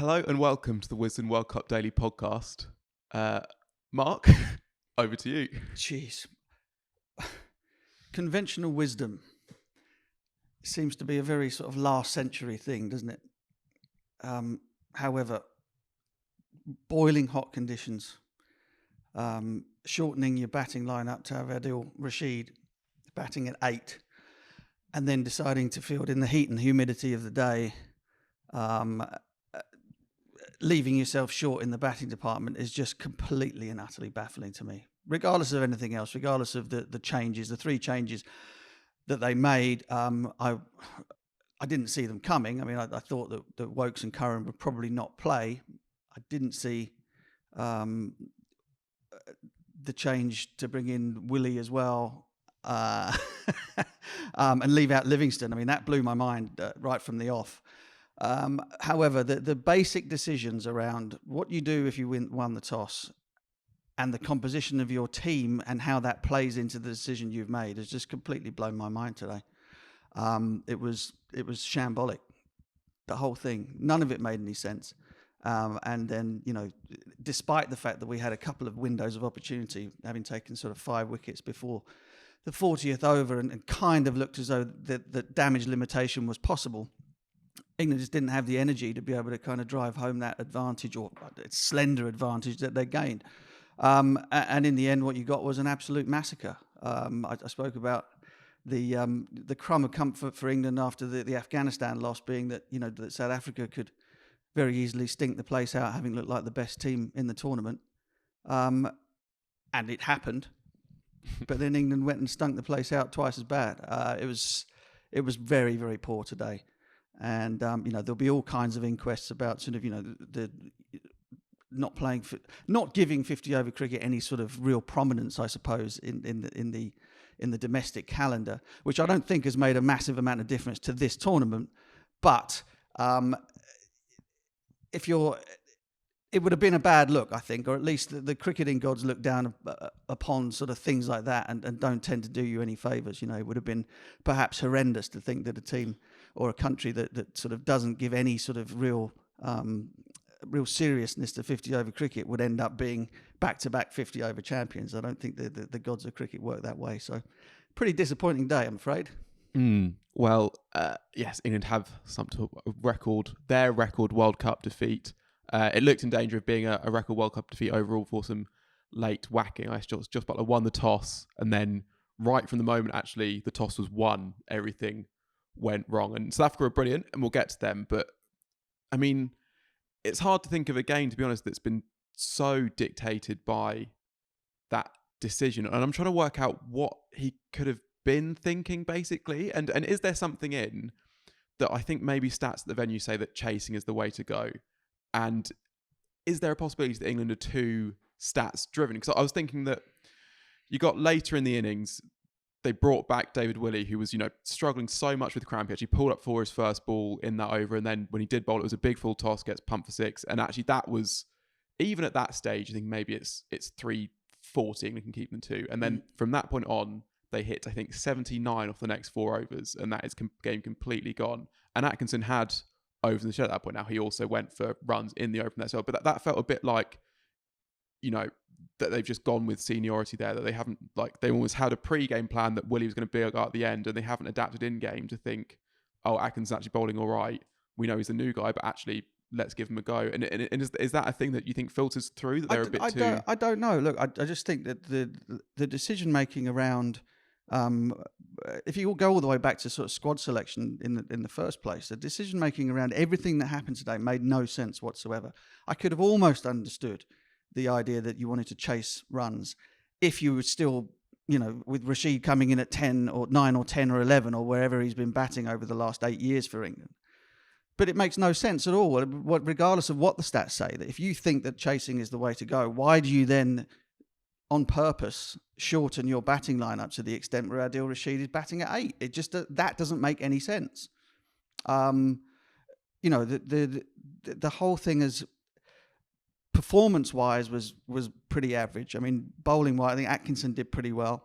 Hello and welcome to the Wisden World Cup Daily Podcast. Mark, over to you. Jeez. Conventional wisdom seems to be a very sort of last century thing, doesn't it? However, boiling hot conditions, shortening your batting lineup to have Adil Rashid batting at 8, and then deciding to field in the heat and humidity of the day, leaving yourself short in the batting department is just completely and utterly baffling to me. Regardless of anything else, regardless of the changes, the 3 changes that they made, I didn't see them coming. I mean, I thought that Woakes and Curran would probably not play. I didn't see the change to bring in Willie as well and leave out Livingston. I mean, that blew my mind right from the off. However, the basic decisions around what you do if you won the toss and the composition of your team and how that plays into the decision you've made has just completely blown my mind today. It was shambolic, the whole thing. None of it made any sense. And then, despite the fact that we had a couple of windows of opportunity, having taken sort of 5 wickets before the 40th over and kind of looked as though the damage limitation was possible, England just didn't have the energy to be able to kind of drive home that advantage or slender advantage that they gained. And in the end, what you got was an absolute massacre. I spoke about the crumb of comfort for England after the Afghanistan loss being that, that South Africa could very easily stink the place out, having looked like the best team in the tournament. And it happened. But then England went and stunk the place out twice as bad. It was very, very poor today. And, there'll be all kinds of inquests about sort of, the not giving 50 over cricket any sort of real prominence, I suppose, in the domestic calendar, which I don't think has made a massive amount of difference to this tournament. But it would have been a bad look, I think, or at least the cricketing gods look down upon sort of things like that and don't tend to do you any favours. It would have been perhaps horrendous to think that a team or a country that sort of doesn't give any sort of real seriousness to 50 over cricket would end up being back-to-back 50 over champions. I don't think the gods of cricket work that way. So pretty disappointing day, I'm afraid. Well, yes, England have their record World Cup defeat. It looked in danger of being a record World Cup defeat overall for some late whacking. Jos Buttler won the toss, and then right from the moment actually the toss was won, everything went wrong. And South Africa were brilliant, and we'll get to them. But I mean, it's hard to think of a game, to be honest, that's been so dictated by that decision. And I'm trying to work out what he could have been thinking, basically. And is there something in that I think maybe stats at the venue say that chasing is the way to go? And is there a possibility that England are too stats driven? Because I was thinking that you got later in the innings, they brought back David Willey, who was, struggling so much with cramp. He actually pulled up for his first ball in that over. And then when he did bowl, it was a big full toss, gets pumped for 6. And actually that was, even at that stage, I think maybe it's 340 and we can keep them 2. And then from that point on, they hit, I think, 79 off the next 4 overs. And that is game completely gone. And Atkinson had overs in the shed at that point. Now he also went for runs in the open there. So, but that felt a bit like, that they've just gone with seniority there, that they haven't, they almost had a pre-game plan that Willie was going to be at the end, and they haven't adapted in-game to think, oh, Atkinson's actually bowling all right. We know he's the new guy, but actually, let's give him a go. And is that a thing that you think filters through, that they're a bit too... I don't know. Look, I just think that the decision-making around... if you go all the way back to sort of squad selection in the first place, the decision-making around everything that happened today made no sense whatsoever. I could have almost understood the idea that you wanted to chase runs if you were still, with Rashid coming in at 10 or 9 or 10 or 11 or wherever he's been batting over the last 8 years for England. But it makes no sense at all, regardless of what the stats say, that if you think that chasing is the way to go, why do you then, on purpose, shorten your batting lineup to the extent where Adil Rashid is batting at 8? It just, that doesn't make any sense. The whole thing is, performance-wise, was pretty average. I mean, bowling-wise, I think Atkinson did pretty well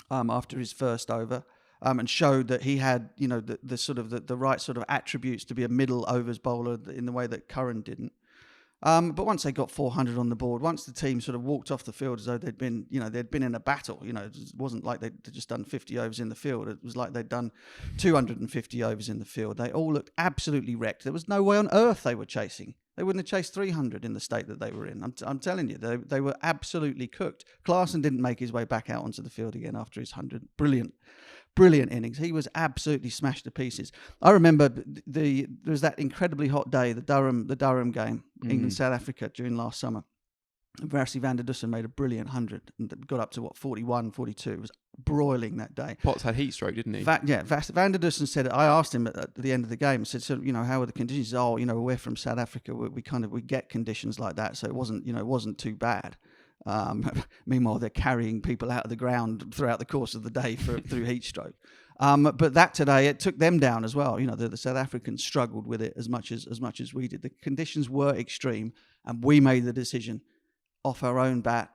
after his first over. and showed that he had, the sort of the right sort of attributes to be a middle overs bowler in the way that Curran didn't. But once they got 400 on the board, once the team sort of walked off the field as though they'd been in a battle, it wasn't like they'd just done 50 overs in the field. It was like they'd done 250 overs in the field. They all looked absolutely wrecked. There was no way on earth they were chasing. They wouldn't have chased 300 in the state that they were in. I'm telling you, they were absolutely cooked. Klaasen didn't make his way back out onto the field again after his 100. Brilliant innings. He was absolutely smashed to pieces. I remember there was that incredibly hot day, the Durham game, England-South Africa during last summer. Vassie van der Dussen made a brilliant 100 and got up to 41, 42. It was broiling that day. Potts had heat stroke, didn't he? Van der Dussen said, I asked him at the end of the game, I said, so, how are the conditions? He said, we're from South Africa. We get conditions like that. So it wasn't too bad. Meanwhile, they're carrying people out of the ground throughout the course of the day through heat stroke. But that today, it took them down as well. The South Africans struggled with it as much as we did. The conditions were extreme, and we made the decision off our own bat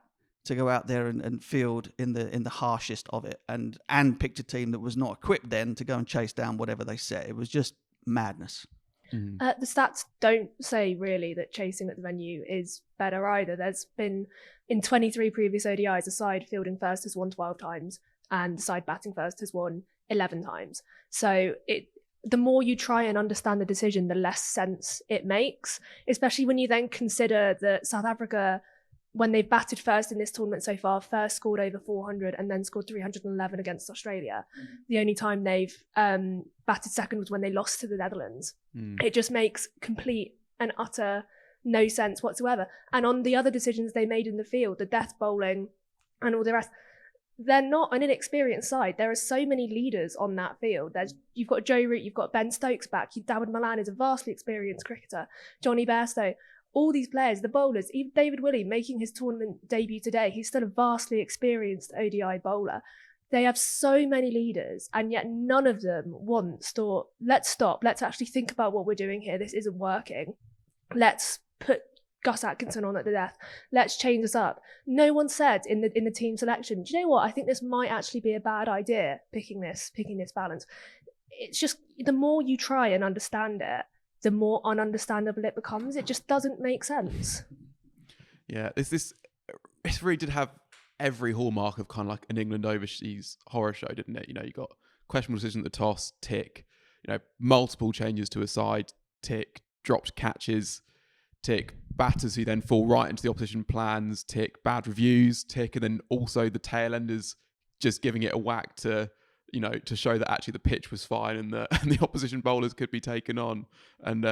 to go out there and field in the harshest of it, and picked a team that was not equipped then to go and chase down whatever they set. It was just madness. The stats don't say really that chasing at the venue is better either. There's been, in 23 previous ODIs, a side fielding first has won 12 times and the side batting first has won 11 times. So the more you try and understand the decision, the less sense it makes, especially when you then consider that South Africa, when they've batted first in this tournament so far, first scored over 400 and then scored 311 against Australia. The only time they've batted second was when they lost to the Netherlands. It just makes complete and utter no sense whatsoever. And on the other decisions they made in the field, the death bowling and all the rest, they're not an inexperienced side. There are so many leaders on that field. You've got Joe Root, you've got Ben Stokes back, Dawid Malan is a vastly experienced cricketer, Johnny Bairstow. All these players, the bowlers, even David Willey making his tournament debut today, he's still a vastly experienced ODI bowler. They have so many leaders, and yet none of them once thought, let's stop, let's actually think about what we're doing here. This isn't working. Let's put Gus Atkinson on at the death. Let's change this up. No one said in the team selection, do you know what? I think this might actually be a bad idea, picking this balance. It's just, the more you try and understand it, the more ununderstandable it becomes. It just doesn't make sense. Yeah, this really did have every hallmark of kind of like an England overseas horror show, didn't it? You got questionable decision at the toss, tick. Multiple changes to a side, tick. Dropped catches, tick. Batters who then fall right into the opposition plans, tick. Bad reviews, tick. And then also the tail enders just giving it a whack to show that actually the pitch was fine and the opposition bowlers could be taken on. And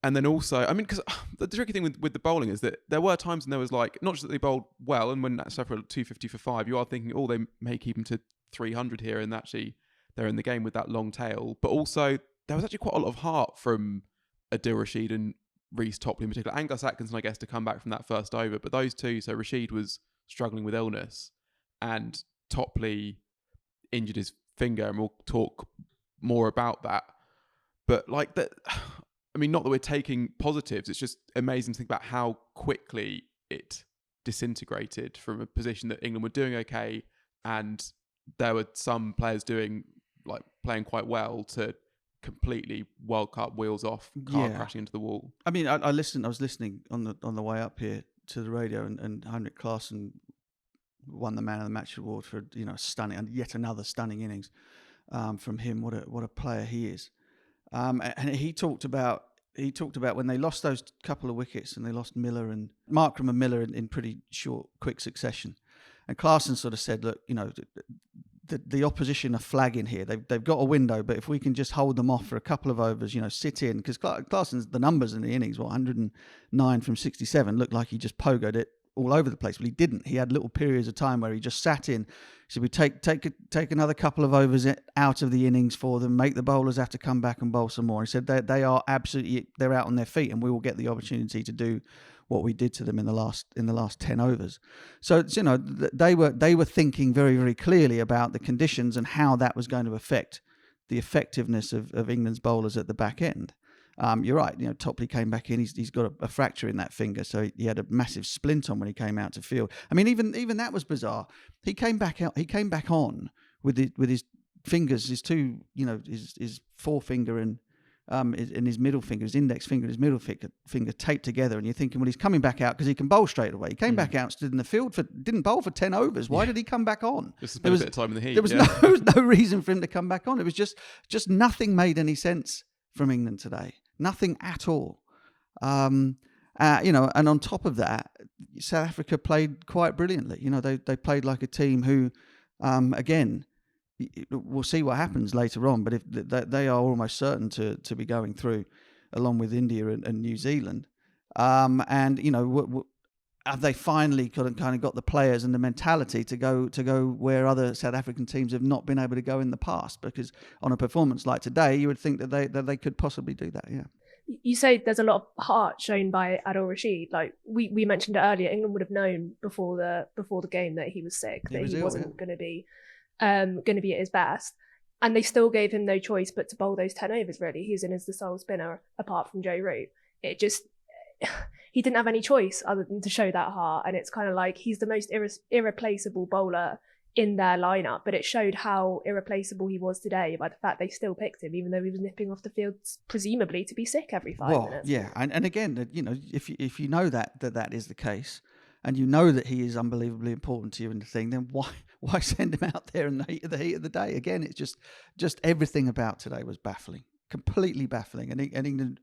and then also, because the tricky thing with the bowling is that there were times when there was like, not just that they bowled well, and when that's for 250 for 5, you are thinking, they may keep them to 300 here, and actually they're in the game with that long tail. But also, there was actually quite a lot of heart from Adil Rashid and Reece Topley in particular, and Gus Atkinson, I guess, to come back from that first over. But those two, so Rashid was struggling with illness, and Topley injured his finger, and we'll talk more about that. But like that, not that we're taking positives, it's just amazing to think about how quickly it disintegrated from a position that England were doing okay, and there were some players playing quite well, to completely World Cup wheels off, car crashing into the wall. I was listening on the way up here to the radio, and Heinrich Klaasen won the Man of the Match award for yet another stunning innings from him. What a player he is. And he talked about when they lost those couple of wickets, and they lost Markram and Miller in pretty quick succession. And Klaasen sort of said, look, the opposition are flagging here. They've got a window, but if we can just hold them off for a couple of overs, sit in, because Klaasen's the numbers in the innings, 109 from 67, looked like he just pogoed it all over the place. Well, he didn't. He had little periods of time where he just sat in. So we take another couple of overs out of the innings for them, make the bowlers have to come back and bowl some more. He said they are absolutely, they're out on their feet, and we will get the opportunity to do what we did to them in the last 10 overs. So they were thinking very, very clearly about the conditions and how that was going to affect the effectiveness of England's bowlers at the back end. You're right. Topley came back in. He's got a fracture in that finger, so he had a massive splint on when he came out to field. I mean, even that was bizarre. He came back out. He came back on with his fingers, his two, his forefinger and his middle finger, his index finger and his middle finger taped together. And you're thinking, well, he's coming back out because he can bowl straight away. He came back out, stood in the field didn't bowl for 10 overs. Why did he come back on? Just spend a bit of time in the heat. There was no reason for him to come back on. It was just nothing made any sense from England today. Nothing at all. And on top of that, South Africa played quite brilliantly. They played like a team who, again, we'll see what happens later on, but if they are almost certain to be going through, along with India and New Zealand. Have they finally kind of got the players and the mentality to go where other South African teams have not been able to go in the past? Because on a performance like today, you would think that they could possibly do that. Yeah. You say there's a lot of heart shown by Adil Rashid. Like we mentioned it earlier, England would have known before the game that he was sick, that he wasn't going to be at his best, and they still gave him no choice but to bowl those 10 overs. Really, he's in as the sole spinner apart from Joe Root. He didn't have any choice other than to show that heart, and it's kind of like he's the most irreplaceable bowler in their lineup, but it showed how irreplaceable he was today by the fact they still picked him, even though he was nipping off the field presumably to be sick every 5 minutes. Yeah, and again, if you know that is the case, and you know that he is unbelievably important to you in the thing, then why send him out there in the heat of the day? Again, it's just everything about today was baffling, completely baffling, and England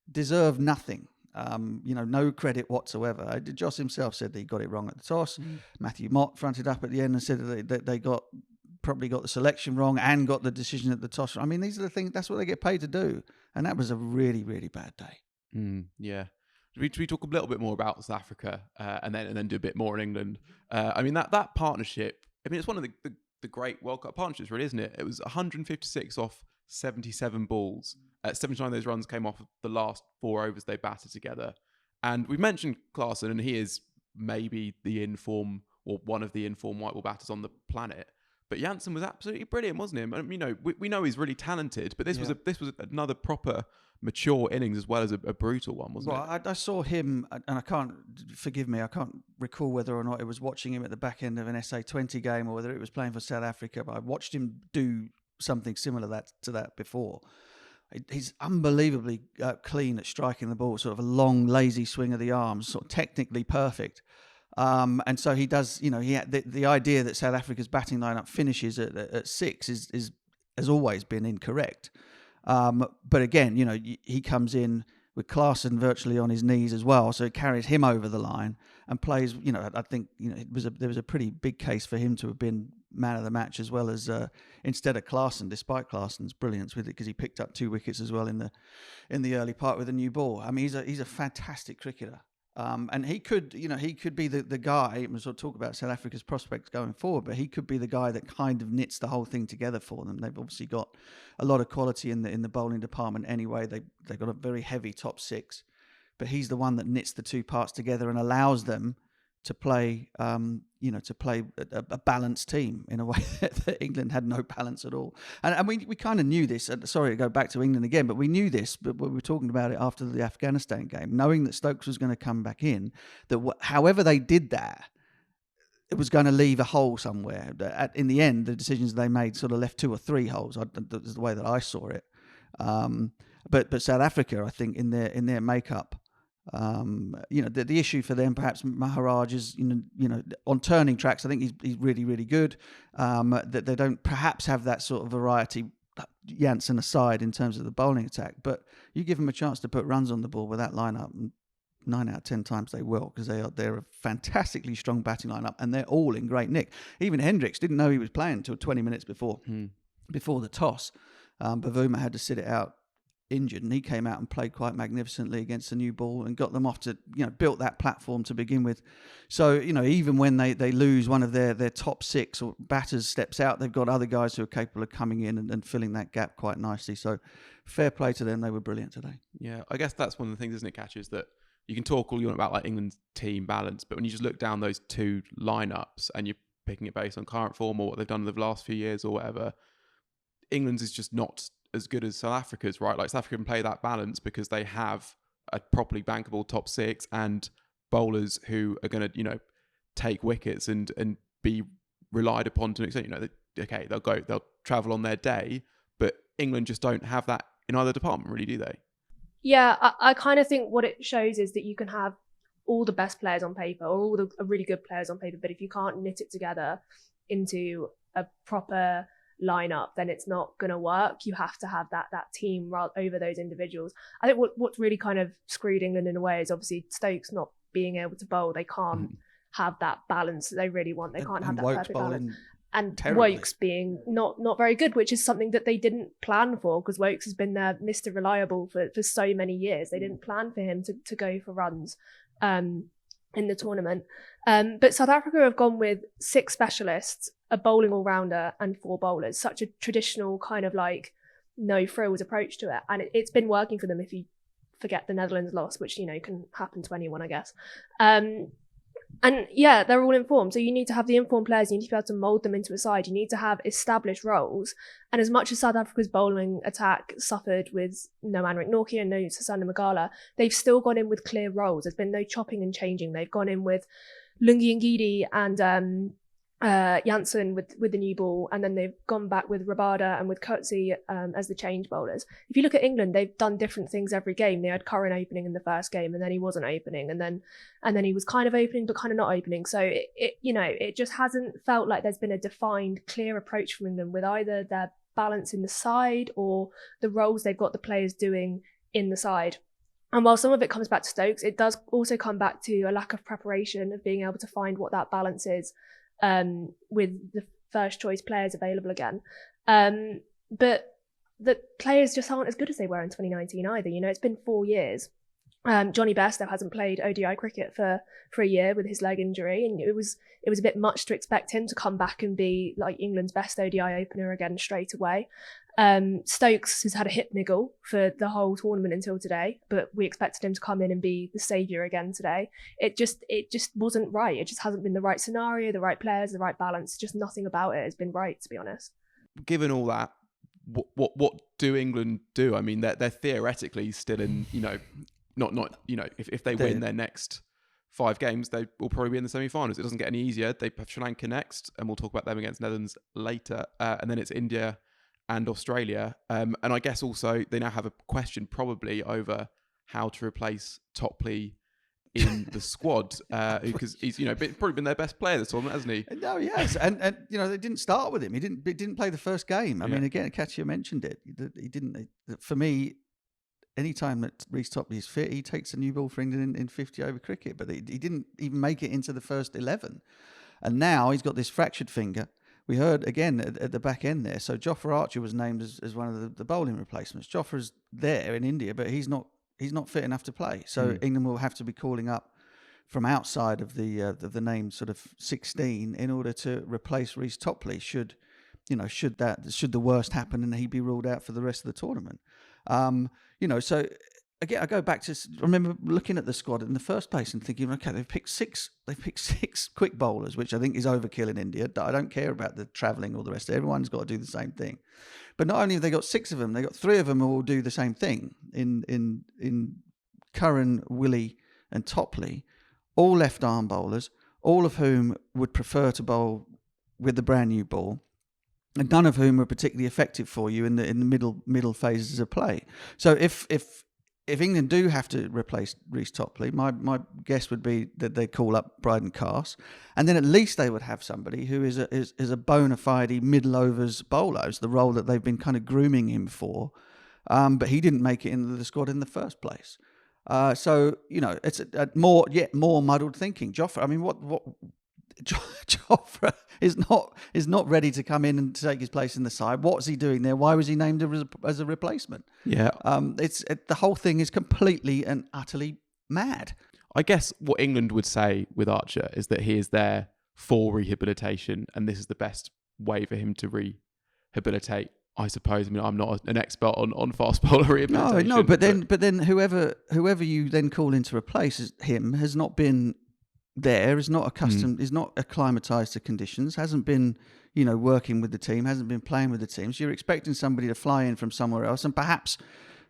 deserved nothing. No credit whatsoever. Jos himself said that he got it wrong at the toss. Matthew Mott fronted up at the end and said that they probably got the selection wrong and got the decision at the toss. I mean, these are the things, that's what they get paid to do. And that was a really, really bad day. Yeah. Should we talk a little bit more about South Africa and then do a bit more in England? I mean, that partnership, it's one of the great World Cup partnerships, really, isn't it? It was 156 off 77 balls. 79 of those runs came off of the last 4 overs they batted together. And we've mentioned Klaasen, and he is maybe the inform or one of the informed white ball batters on the planet. But Jansen was absolutely brilliant, wasn't he? And, we know he's really talented, but this was another proper mature innings as well as a brutal one, wasn't it? Well, I saw him, and I can't recall whether or not it was watching him at the back end of an SA20 game or whether it was playing for South Africa, but I watched him do something similar to that before. He's unbelievably clean at striking the ball, sort of a long, lazy swing of the arms, sort of technically perfect. And so he does, the idea that South Africa's batting lineup finishes at 6 has always been incorrect. But again, he comes in with Klaasen virtually on his knees as well, so it carries him over the line and plays. I think there was a pretty big case for him to have been man of the match as well as instead of Klaasen, despite Klaasen's brilliance with it, because he picked up 2 wickets as well in the early part with a new ball. I mean, he's a fantastic cricketer. And he could be the guy, and we'll sort of talk about South Africa's prospects going forward, but he could be the guy that kind of knits the whole thing together for them. They've obviously got a lot of quality in the bowling department anyway. They've got a very heavy top 6, but he's the one that knits the 2 parts together and allows them to play, a balanced team in a way that England had no balance at all. And we kind of knew this. Sorry to go back to England again, but we knew this. But we were talking about it after the Afghanistan game, knowing that Stokes was going to come back in. That however they did that, it was going to leave a hole somewhere. In the end, the decisions they made sort of left 2 or 3 holes. That's the way that I saw it. But South Africa, I think, in their makeup. The issue for them, perhaps Maharaj is, on turning tracks, I think he's really, really good. That they don't perhaps have that sort of variety, Jansen aside, in terms of the bowling attack. But you give them a chance to put runs on the ball with that lineup, and 9 out of 10 times they will, because they're a fantastically strong batting lineup, and they're all in great nick. Even Hendricks didn't know he was playing until 20 minutes before the toss. Bavuma had to sit it out injured, and he came out and played quite magnificently against the new ball and got them off to, built that platform to begin with. So, even when they lose one of their top 6 or batters steps out, they've got other guys who are capable of coming in and filling that gap quite nicely. So fair play to them. They were brilliant today. Yeah, I guess that's one of the things, isn't it, Catch, is that you can talk all you want about like England's team balance, but when you just look down those 2 lineups and you're picking it based on current form or what they've done in the last few years or whatever, England's is just not as good as South Africa's, right? Like South Africa can play that balance because they have a properly bankable top six and bowlers who are going to, take wickets and be relied upon to an extent. They'll travel on their day, but England just don't have that in either department, really, do they? Yeah, I kind of think what it shows is that you can have all the best players on paper or all the really good players on paper, but if you can't knit it together into a proper lineup, then it's not going to work. You have to have that team over those individuals. I think what's really kind of screwed England in a way is obviously Stokes not being able to bowl. They can't have that balance that they really want. They can't have that perfect balance. And terribly. Wokes being not very good, which is something that they didn't plan for, because Wokes has been their Mr. Reliable for so many years. They didn't plan for him to go for runs in the tournament. But South Africa have gone with 6 specialists, a bowling all-rounder and 4 bowlers. Such a traditional kind of like no frills approach to it. And it's been working for them if you forget the Netherlands loss, which, can happen to anyone, I guess. And yeah, they're all informed. So you need to have the informed players. You need to be able to mould them into a side. You need to have established roles. And as much as South Africa's bowling attack suffered with no Heinrich Klaasen and no Sasanda Magala, they've still gone in with clear roles. There's been no chopping and changing. They've gone in with Lungi Ngidi and Jansen with the new ball, and then they've gone back with Rabada and with Coetzee as the change bowlers. If you look at England, they've done different things every game. They had Curran opening in the first game, and then he wasn't opening, and then he was kind of opening but kind of not opening. So it just hasn't felt like there's been a defined, clear approach from England with either their balance in the side or the roles they've got the players doing in the side. And while some of it comes back to Stokes, it does also come back to a lack of preparation of being able to find what that balance is. With the first choice players available again. But the players just aren't as good as they were in 2019 either. It's been 4 years. Johnny Bairstow hasn't played ODI cricket for a year with his leg injury, and it was a bit much to expect him to come back and be like England's best ODI opener again straight away. Stokes has had a hip niggle for the whole tournament until today, but we expected him to come in and be the saviour again today. It just wasn't right. It just hasn't been the right scenario, the right players, the right balance. Just nothing about it has been right, to be honest. Given all that, what do England do? I mean, they're theoretically still in, if they win their next 5 games, they will probably be in the semi-finals. It doesn't get any easier. They have Sri Lanka next, and we'll talk about them against Netherlands later. And then it's India and Australia. And I guess also they now have a question probably over how to replace Topley in the squad, because he's probably been their best player this tournament, hasn't he? No, yes, and they didn't start with him. He didn't play the first game. I mean, again, Katia mentioned it. He didn't. For me, anytime that Reece Topley is fit, he takes a new ball for England in 50 over cricket. But he didn't even make it into the first 11, and now he's got this fractured finger. We heard again at the back end there. So Jofra Archer was named as one of the bowling replacements. Jofra's there in India, but he's not fit enough to play. So England will have to be calling up from outside of the named sort of 16 in order to replace Reece Topley. Should the worst happen and he be ruled out for the rest of the tournament. So again, I go back to, I remember looking at the squad in the first place and thinking, okay, they've picked six quick bowlers, which I think is overkill in India. I don't care about the travelling or the rest. Everyone's got to do the same thing. But not only have they got 6 of them, they got 3 of them who will do the same thing in Curran, Willie and Topley, all left arm bowlers, all of whom would prefer to bowl with the brand new ball, and none of whom were particularly effective for you in the middle phases of play. So if England do have to replace Reece Topley, my guess would be that they call up Bryden Carse, and then at least they would have somebody who is a bona fide middle overs bowler. It's the role that they've been kind of grooming him for, but he didn't make it into the squad in the first place. So it's a more muddled thinking. Jofra, I mean, what Jofra is not ready to come in and take his place in the side. What's he doing there? Why was he named as a replacement? Yeah, the whole thing is completely and utterly mad. I guess what England would say with Archer is that he is there for rehabilitation, and this is the best way for him to rehabilitate. I suppose. I mean, I'm not an expert on fast bowler rehabilitation. No, but then whoever you then call in to replace him has not been there, is not accustomed, is not acclimatized to conditions, hasn't been, working with the team, hasn't been playing with the team. So you're expecting somebody to fly in from somewhere else and perhaps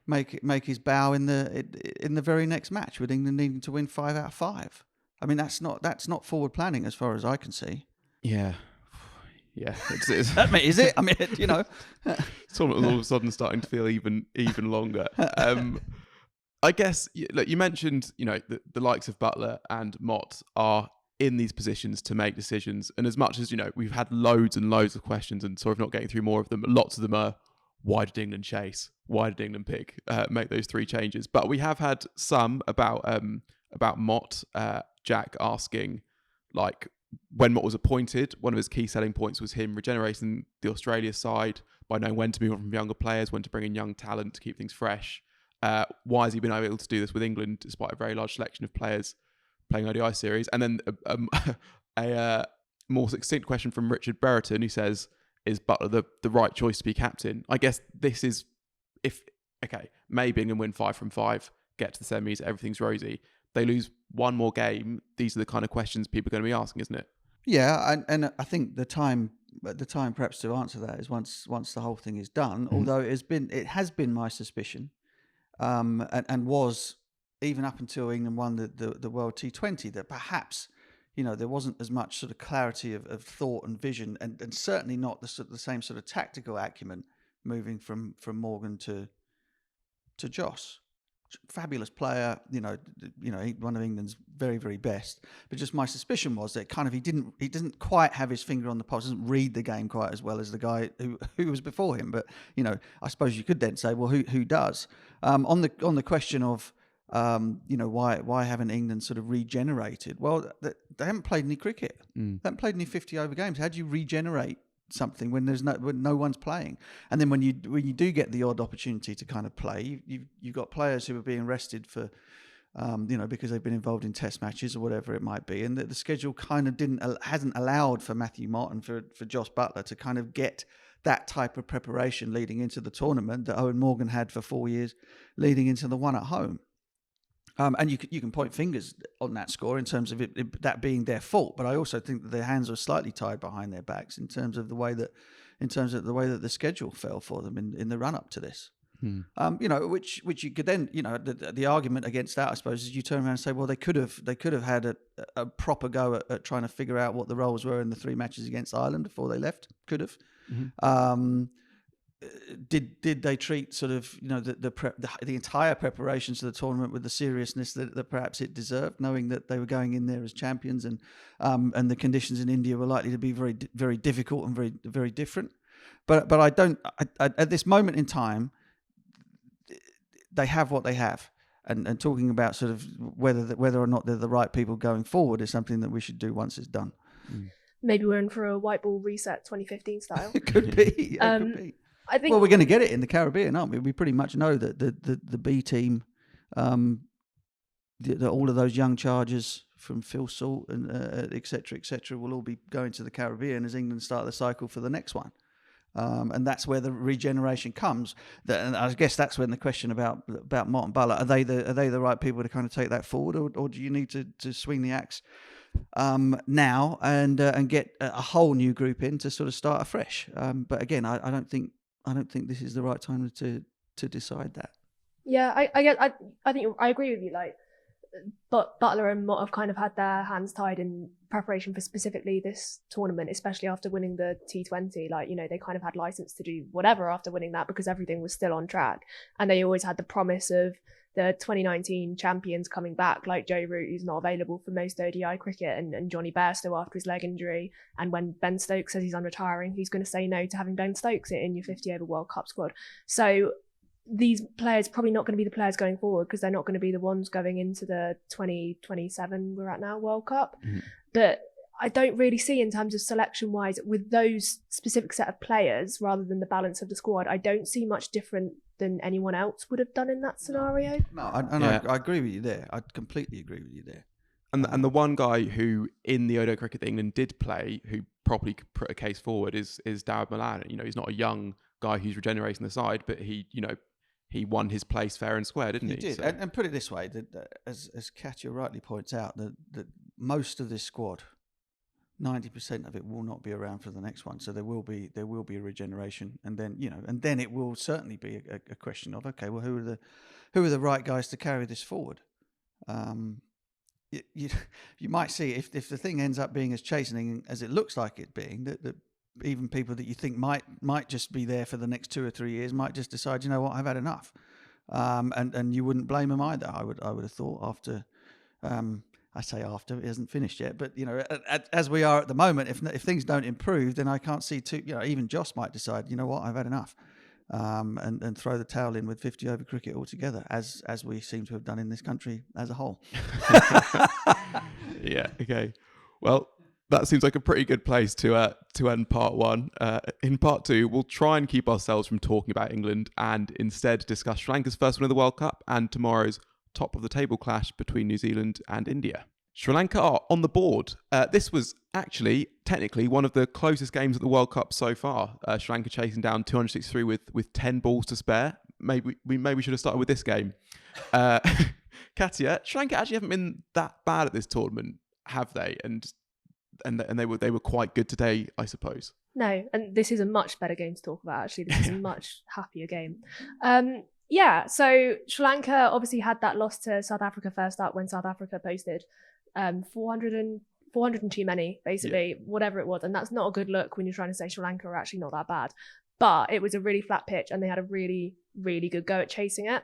make his bow in the very next match, with England needing to win 5 out of 5. I mean, that's not forward planning as far as I can see. Yeah. It's Is it? I mean, it's all of a sudden starting to feel even longer. I guess, look, you mentioned, the likes of Buttler and Mott are in these positions to make decisions. And as much as, we've had loads and loads of questions, and sorry for not getting through more of them, lots of them are, why did England chase? Why did England make those 3 changes? But we have had some about Mott, Jack asking, like, when Mott was appointed, one of his key selling points was him regenerating the Australia side by knowing when to move on from younger players, when to bring in young talent to keep things fresh. Why has he been able to do this with England despite a very large selection of players playing ODI series? And then a more succinct question from Richard Brereton, who says, is Buttler the right choice to be captain? I guess this is, maybe England win 5 from 5, get to the semis, everything's rosy. They lose one more game. These are the kind of questions people are going to be asking, isn't it? Yeah, and I think the time perhaps to answer that is once the whole thing is done. Mm-hmm. Although it has been my suspicion, and was even up until England won the World T20, that perhaps there wasn't as much sort of clarity of thought and vision, and certainly not the same sort of tactical acumen moving from Morgan to Jos. Fabulous player, one of England's very, very best. But just my suspicion was that kind of he didn't quite have his finger on the pulse, doesn't read the game quite as well as the guy who was before him. But I suppose you could then say, well, who does? On the question of why haven't England sort of regenerated? Well, they haven't played any cricket. They haven't played any 50 over games. How do you regenerate something when no one's playing? And then when you do get the odd opportunity to kind of play, you've got players who are being rested for because they've been involved in test matches or whatever it might be, and the schedule kind of hasn't allowed for Matthew Mott and for Jos Buttler to kind of get that type of preparation leading into the tournament that Owen Morgan had for 4 years leading into the one at home. And you can point fingers on that score in terms of that being their fault, but I also think that their hands are slightly tied behind their backs in terms of the way that the schedule fell for them in the run up to this. Which you could then, the argument against that, I suppose, is you turn around and say, well, they could have had a proper go at trying to figure out what the roles were in the 3 matches against Ireland before they left. Could have. Mm-hmm. Did they treat sort of the entire preparations to the tournament with the seriousness that perhaps it deserved, knowing that they were going in there as champions and the conditions in India were likely to be very, very difficult and very, very different. But I at this moment in time, they have what they have, and talking about sort of whether or not they're the right people going forward is something that we should do once it's done. Maybe we're in for a white ball reset 2015 style. It could be. Could be. I think. Well, we're going to get it in the Caribbean, aren't we? We pretty much know that the B team, all of those young chargers from Phil Salt and et cetera, will all be going to the Caribbean as England start the cycle for the next one. And that's where the regeneration comes. And I guess that's when the question about Mott and Buttler, are they the right people to kind of take that forward, or do you need to swing the axe now and get a whole new group in to sort of start afresh? But again, I don't think this is the right time to decide that. Yeah, I think I agree with you. But Buttler and Mott have kind of had their hands tied in preparation for specifically this tournament, especially after winning the T20. They kind of had license to do whatever after winning that because everything was still on track. And they always had the promise of the 2019 champions coming back, like Joe Root, who's not available for most ODI cricket, and Johnny Bairstow after his leg injury. And when Ben Stokes says he's unretiring, who's going to say no to having Ben Stokes in your 50 over World Cup squad? So these players probably not going to be the players going forward because they're not going to be the ones going into the 2027 we're at now World Cup. Mm-hmm. But I don't really see, in terms of selection wise, with those specific set of players rather than the balance of the squad, I don't see much different than anyone else would have done in that scenario. No, I agree with you there. I completely agree with you there. And the one guy who in the ODI cricket that England did play, who probably could put a case forward, is Dawid Malan. He's not a young guy who's regenerating the side, but he won his place fair and square, didn't he? He did. So. And put it this way, that as Katya rightly points out, that most of this squad 90% of it will not be around for the next one. So there will be a regeneration, and then it will certainly be a question of, okay, well, who are the right guys to carry this forward? You might see if the thing ends up being as chastening as it looks like it being, that even people that you think might just be there for the next 2 or 3 years might just decide, you know what, I've had enough, and you wouldn't blame them either. I would have thought after. I say after, it hasn't finished yet, but as we are at the moment, if things don't improve, then I can't see even Jos might decide, you know what, I've had enough, and throw the towel in with 50 over cricket altogether, as we seem to have done in this country as a whole. Yeah. Okay. Well, that seems like a pretty good place to end part one. In part two, we'll try and keep ourselves from talking about England and instead discuss Sri Lanka's first win of the World Cup and tomorrow's top of the table clash between New Zealand and India. Sri Lanka are on the board. This was actually technically one of the closest games at the World Cup so far. Sri Lanka chasing down 263 with 10 balls to spare. Maybe we should have started with this game. Katya, Sri Lanka actually haven't been that bad at this tournament, have they? And they were quite good today, I suppose. No, and this is a much better game to talk about. Actually, this is a much happier game. Yeah, so Sri Lanka obviously had that loss to South Africa first up when South Africa posted 400 and too many, basically, whatever it was. And that's not a good look when you're trying to say Sri Lanka are actually not that bad. But it was a really flat pitch and they had a really, really good go at chasing it.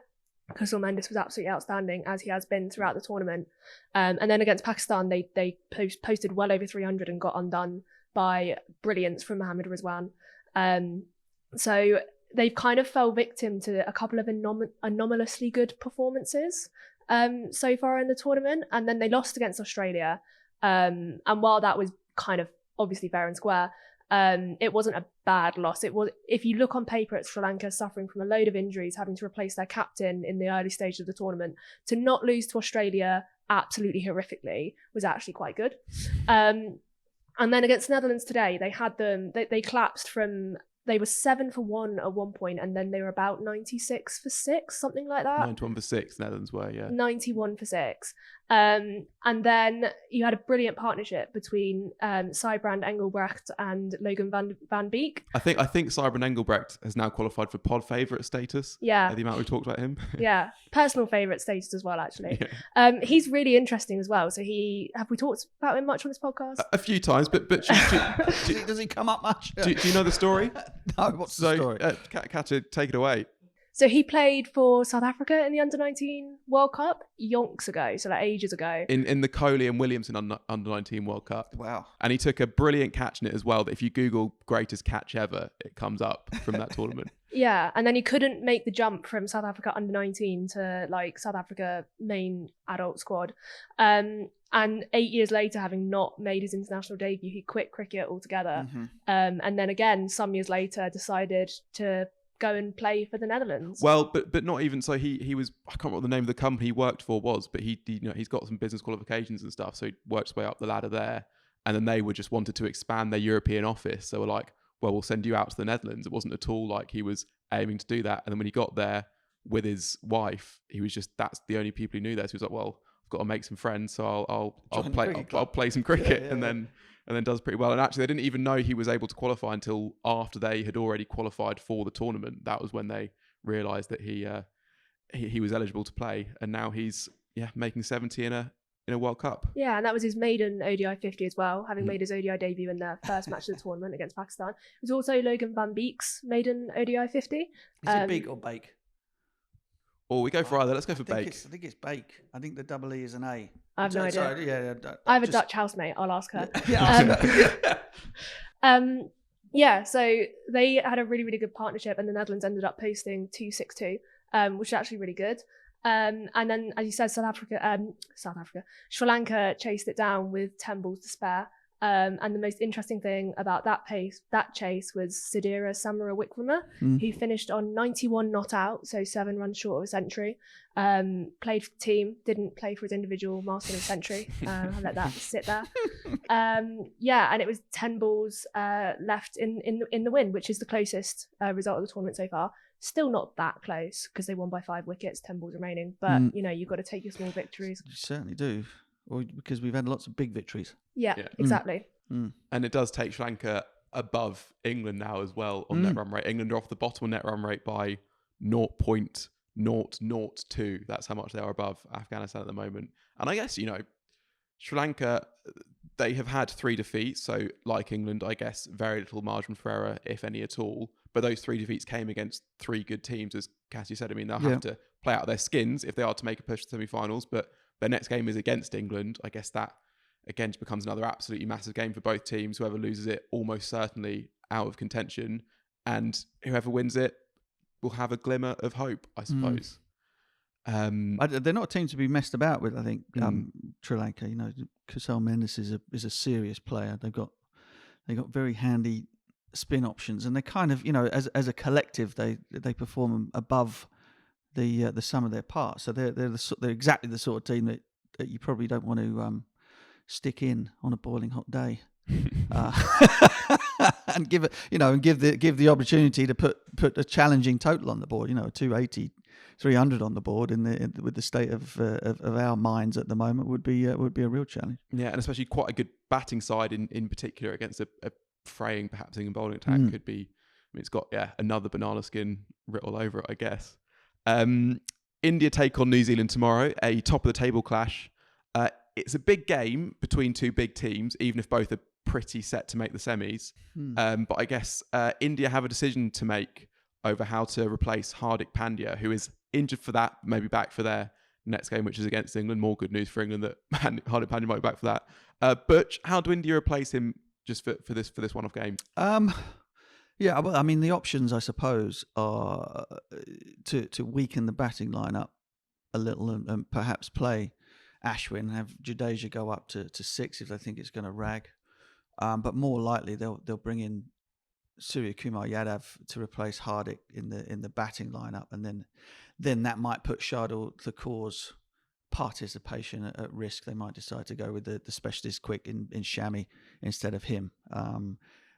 Kusal Mendis was absolutely outstanding, as he has been throughout the tournament. And then against Pakistan, they posted well over 300 and got undone by brilliance from Mohammad Rizwan. So they've kind of fell victim to a couple of anomalously good performances so far in the tournament. And then they lost against Australia. And while that was kind of obviously fair and square, it wasn't a bad loss. It was, if you look on paper at Sri Lanka suffering from a load of injuries, having to replace their captain in the early stages of the tournament, to not lose to Australia absolutely horrifically was actually quite good. And then against the Netherlands today, they had them, they collapsed from, they were 7 for 1 at one point, and then they were about 96 for 6, something like that. 91 for 6, Netherlands were, yeah. 91 for 6. And then you had a brilliant partnership between Sijbrand Engelbrecht and Logan van Beek. I think Sijbrand Engelbrecht has now qualified for pod favourite status. Yeah. The amount we talked about him. Yeah. Personal favourite status as well, actually. Yeah. He's really interesting as well. So have we talked about him much on this podcast? A few times, but does he come up much? Do you know the story? No, what's the story? Katya, take it away. So he played for South Africa in the Under-19 World Cup yonks ago, so like ages ago. In the Coley and Williamson Under-19 World Cup. Wow. And he took a brilliant catch in it as well, that if you Google greatest catch ever, it comes up from that tournament. Yeah, and then he couldn't make the jump from South Africa Under-19 to like South Africa main adult squad. And 8 years later, having not made his international debut, he quit cricket altogether. Mm-hmm. And then again, some years later, decided to go and play for the Netherlands. Well, but not even so. He was, I can't remember what the name of the company he worked for was, but he's got some business qualifications and stuff, so he worked his way up the ladder there. And then they were just wanted to expand their European office, so we're like, well, we'll send you out to the Netherlands. It wasn't at all like he was aiming to do that. And then when he got there with his wife, he was just, that's the only people he knew there. So he was like, well, I've got to make some friends, so I'll play some cricket, and then does pretty well. And actually, they didn't even know he was able to qualify until after they had already qualified for the tournament. That was when they realised that he was eligible to play, and now he's making 70 in a World Cup. Yeah, and that was his maiden ODI 50 as well, having made his ODI debut in the first match of the tournament against Pakistan. It was also Logan van Beek's maiden ODI 50. Is it Beek or Bake? Or we go for either. Let's go for Bake. I think it's Bake. I think the double E is an A. I have no idea. Sorry, I have a Dutch housemate. I'll ask her. So they had a really, really good partnership, and the Netherlands ended up posting 262, which is actually really good. And then, as you said, Sri Lanka chased it down with 10 balls to spare. And the most interesting thing about that chase was Sidira Samara Wickrama, who finished on 91 not out, so 7 runs short of a century. Played for the team, didn't play for his individual milestone of century. I'll let that sit there. And it was 10 balls left in the win, which is the closest result of the tournament so far. Still not that close because they won by 5 wickets, 10 balls remaining. But you've got to take your small victories. You certainly do. or because we've had lots of big victories. Yeah, exactly. And it does take Sri Lanka above England now as well on net run rate. England are off the bottom on net run rate by 0.002. That's how much they are above Afghanistan at the moment. And I guess, Sri Lanka, they have had 3 defeats. So like England, I guess, very little margin for error, if any at all. But those 3 defeats came against 3 good teams, as Cassie said. I mean, they'll have to play out their skins if they are to make a push to semi-finals. But their next game is against England. I guess that, again, just becomes another absolutely massive game for both teams. Whoever loses it, almost certainly out of contention. And whoever wins it will have a glimmer of hope, I suppose. They're not a team to be messed about with, I think, Sri Lanka. Kusal Mendes is a serious player. They've got very handy spin options, and they kind of, as a collective, they perform above the sum of their parts. So they're exactly the sort of team that you probably don't want to stick in on a boiling hot day, and give the opportunity to put a challenging total on the board. 280, 300 on the board with the state of our minds at the moment would be a real challenge. Yeah, and especially quite a good batting side in particular against a fraying, perhaps England bowling attack could be. I mean, it's got another banana skin writ all over it, I guess. India take on New Zealand tomorrow, a top of the table clash. It's a big game between 2 big teams, even if both are pretty set to make the semis. But I guess India have a decision to make over how to replace Hardik Pandya, who is injured for that, maybe back for their next game, which is against England. More good news for England that Hardik Pandya might be back for that. Butch, how do India replace him just for this one-off game? Yeah, well, I mean, the options, I suppose, are to weaken the batting lineup a little and perhaps play Ashwin, have Jadeja go up to 6 if they think it's going to rag. But more likely, they'll bring in Surya Kumar Yadav to replace Hardik in the batting lineup, and then that might put Shardul Thakur's participation at risk. They might decide to go with the specialist quick in Shami instead of him.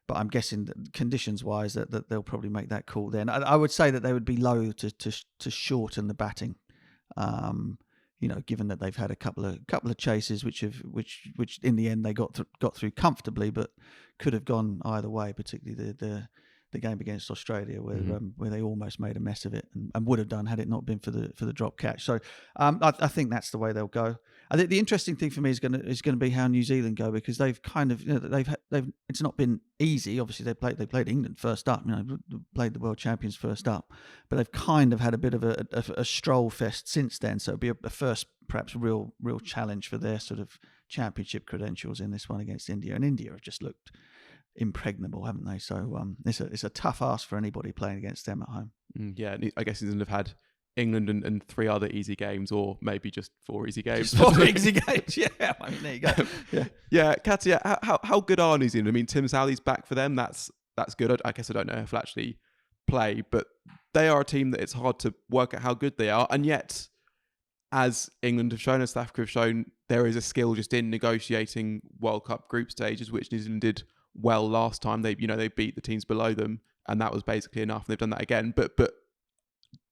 But I'm guessing that conditions-wise that they'll probably make that call then. I would say that they would be loath to shorten the batting, given that they've had a couple of chases which in the end they got through comfortably, but could have gone either way. Particularly the game against Australia, where they almost made a mess of it and would have done had it not been for the drop catch. So I think that's the way they'll go. I think the interesting thing for me is going to be how New Zealand go, because they've kind of they've it's not been easy. Obviously they played England first up, played the world champions first up, but they've kind of had a bit of a stroll fest since then. So it'll be a first perhaps real challenge for their sort of championship credentials in this one against India. And India have just looked impregnable, haven't they? So it's a tough ask for anybody playing against them at home. Yeah, I guess New Zealand have had England and 3 other easy games, or maybe just 4 easy games. Just 4 easy games, yeah. I mean, there you go. Yeah, Katia, how good are New Zealand? I mean, Tim Southey's back for them. That's good. I guess I don't know if he'll actually play, but they are a team that it's hard to work out how good they are. And yet, as England have shown, as South Africa have shown, there is a skill just in negotiating World Cup group stages, which New Zealand did well last time. They beat the teams below them, and that was basically enough. And they've done that again. But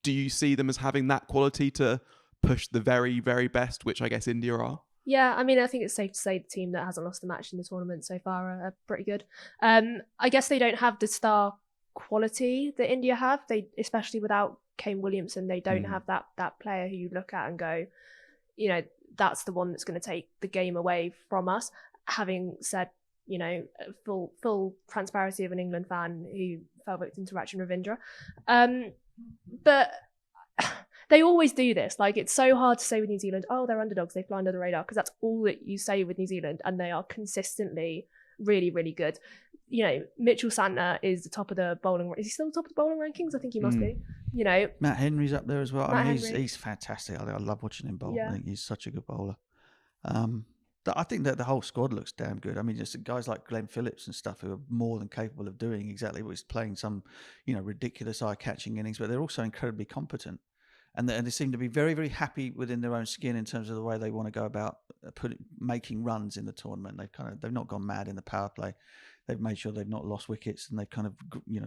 do you see them as having that quality to push the very, very best, which I guess India are? Yeah, I mean, I think it's safe to say the team that hasn't lost a match in the tournament so far are pretty good. I guess they don't have the star quality that India have. They, especially without Kane Williamson, they don't have that player who you look at and go, that's the one that's going to take the game away from us. Having said, full transparency of an England fan who fell victim to Rachin Ravindra. But they always do this. Like, it's so hard to say with New Zealand, oh, they're underdogs, they fly under the radar, because that's all that you say with New Zealand, and they are consistently really, really good. Mitchell Santner is the top of the bowling. Is he still the top of the bowling rankings? I think he must be. Matt Henry's up there as well. I mean, he's fantastic. I love watching him bowl. Yeah. I think he's such a good bowler. I think that the whole squad looks damn good. I mean, just guys like Glenn Phillips and stuff who are more than capable of doing exactly what he's playing, some, ridiculous eye-catching innings, but they're also incredibly competent. And they seem to be very, very happy within their own skin in terms of the way they want to go about making runs in the tournament. They've not gone mad in the power play. They've made sure they've not lost wickets, and they've kind of,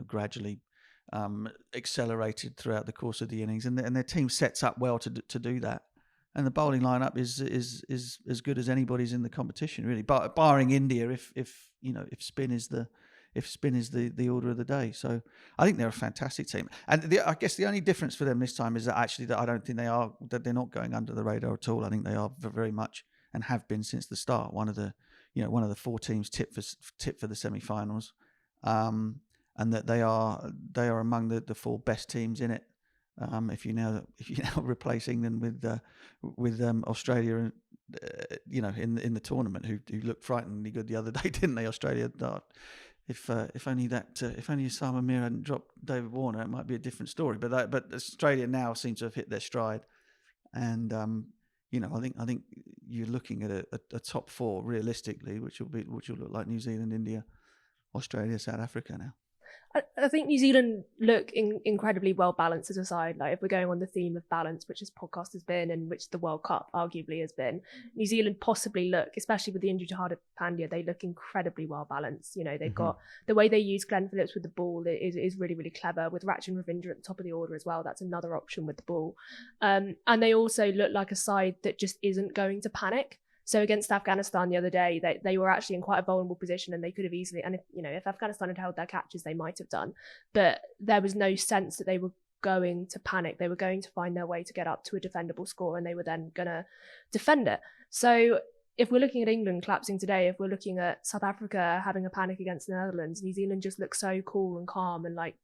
gradually accelerated throughout the course of the innings. And their team sets up well to do that. and the bowling lineup is as good as anybody's in the competition, really. But barring India, if spin is the order of the day. So I think they're a fantastic team. And I guess the only difference for them this time is that I don't think they're not going under the radar at all. I think they are very much, and have been since the start, one of the 4 teams tipped for the semi-finals, and that they are among the 4 best teams in it. If you now replace England with Australia, in the tournament, who looked frighteningly good the other day, didn't they? Australia. If only Osama Mir hadn't dropped David Warner, it might be a different story. But Australia now seem to have hit their stride, and I think you're looking at a top 4 realistically, which will look like New Zealand, India, Australia, South Africa now. I think New Zealand look incredibly well balanced as a side. Like, if we're going on the theme of balance, which this podcast has been, and which the World Cup arguably has been, New Zealand possibly look, especially with the injury to Hardik Pandya, they look incredibly well balanced. They've got the way they use Glenn Phillips with the ball is really, really clever. With Rachin Ravindra at the top of the order as well, that's another option with the ball. And they also look like a side that just isn't going to panic. So against Afghanistan the other day, they were actually in quite a vulnerable position, and they could have easily, and if Afghanistan had held their catches, they might have done. But there was no sense that they were going to panic. They were going to find their way to get up to a defendable score, and they were then going to defend it. So if we're looking at England collapsing today, if we're looking at South Africa having a panic against the Netherlands, New Zealand just looks so cool and calm, and like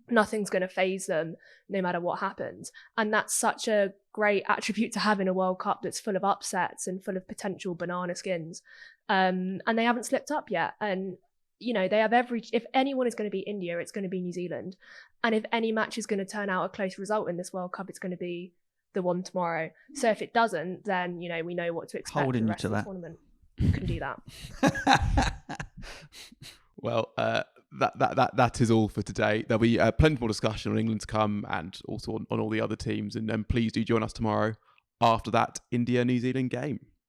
nothing's going to faze them no matter what happens. And that's such a great attribute to have in a World Cup that's full of upsets and full of potential banana skins. And they haven't slipped up yet. And they have if anyone is going to beat India, it's going to be New Zealand. And if any match is going to turn out a close result in this World Cup, it's going to be the one tomorrow. So if it doesn't, then we know what to expect. Holding the you rest to of the that tournament. You can do that. Well, that is all for today. There'll be plenty more discussion on England to come, and also on all the other teams. And please do join us tomorrow after that India-New Zealand game.